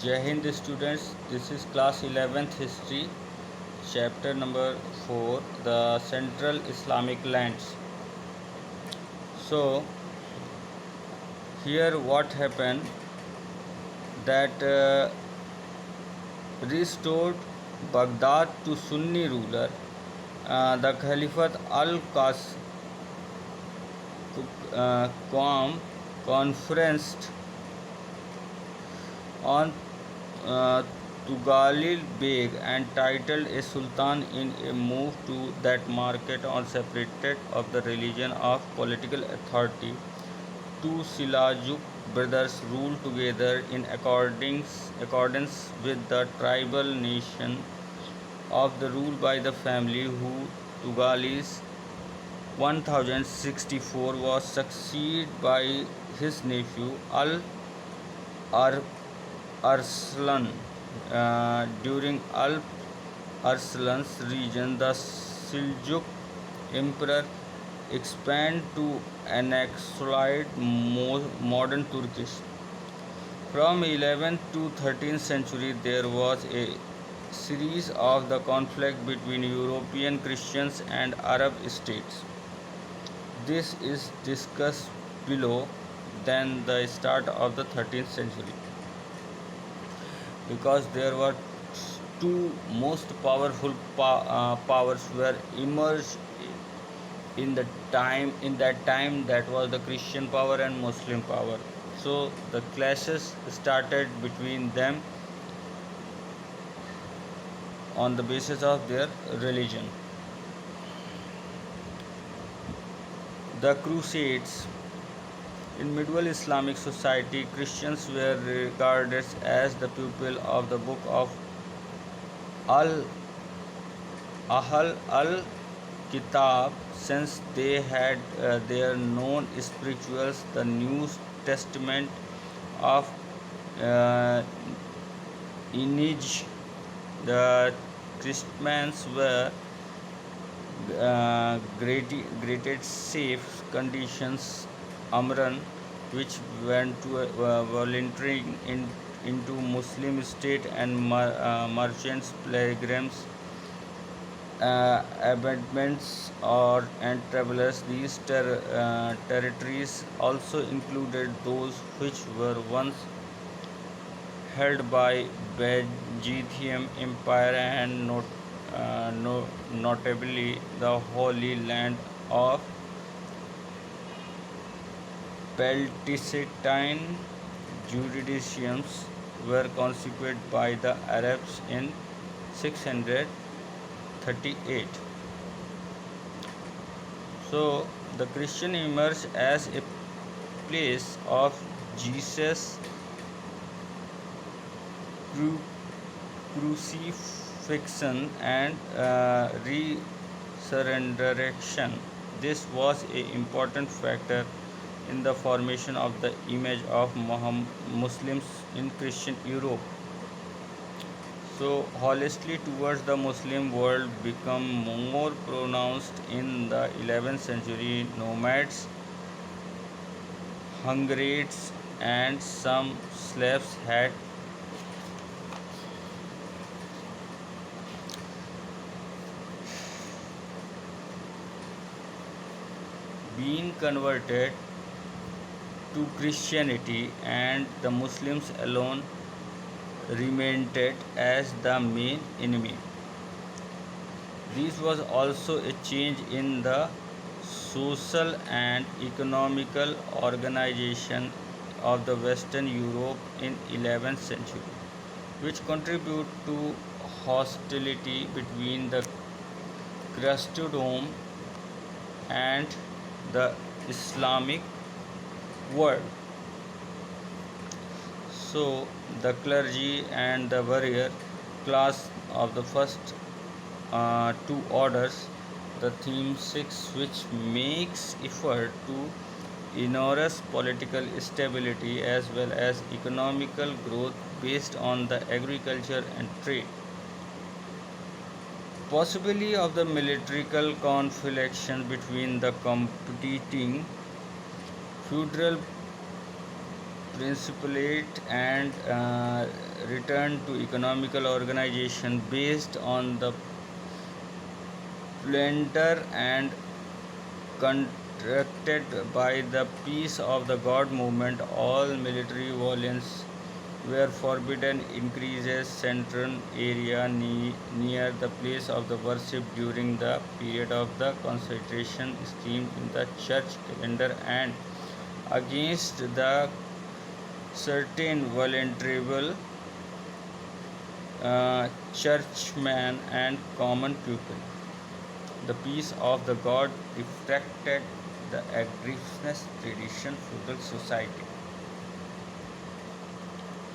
Jai Hind students, this is class 11th history, chapter number 4, the Central Islamic lands. So, here what happened that restored Baghdad to Sunni ruler, the Caliphate al-Qam conferenced on Tughalil Beg and titled a sultan in a move to that market on separated of the religion of political authority. Two Seljuk brothers ruled together in accordance with the tribal nation of the rule by the family who Tughalis 1064 was succeeded by his nephew Al Arslan. During Alp Arslan's region, the Seljuk emperor expanded to annexate modern Turkish. From 11th to 13th century, there was a series of the conflict between European Christians and Arab states. This is discussed below than the start of the 13th century, because there were two most powerful powers were emerged in that time, that was the Christian power and Muslim power. So the clashes started between them on the basis of their religion. The Crusades. In medieval Islamic society, Christians were regarded as the pupil of the book of Al Ahl al Kitab, since they had their known spirituals, the New Testament of uh, Injil. The Christians were granted safe conditions Amran, which went to volunteering into Muslim state and merchants, pilgrims, abandonments or and travelers. These territories also included those which were once held by Byzantium Empire and notably the Holy Land of Palestine. Jurisdictions were conquered by the Arabs in 638. So the Christian emerged as a place of Jesus crucifixion and resurrection. This was an important factor in the formation of the image of Muslims in Christian Europe. So, hostility towards the Muslim world became more pronounced in the 11th century. Nomads, Hungarians, and some Slavs had been converted to Christianity, and the Muslims alone remained as the main enemy. This was also a change in the social and economical organization of the Western Europe in 11th century, which contribute to hostility between the Christendom and the Islamic world. So the clergy and the warrior class of the first two orders, the theme 6, which makes effort to enormous political stability as well as economical growth based on the agriculture and trade. Possibly of the military confliction between the competing feudal principalate and returned to economical organization based on the plunder and contracted by the Peace of the God movement. All military violence were forbidden. Increases central area near the place of the worship during the period of the concentration scheme in the church calendar, and against the certain vulnerable churchmen and common people. The peace of the God reflected the agrarian tradition feudal society.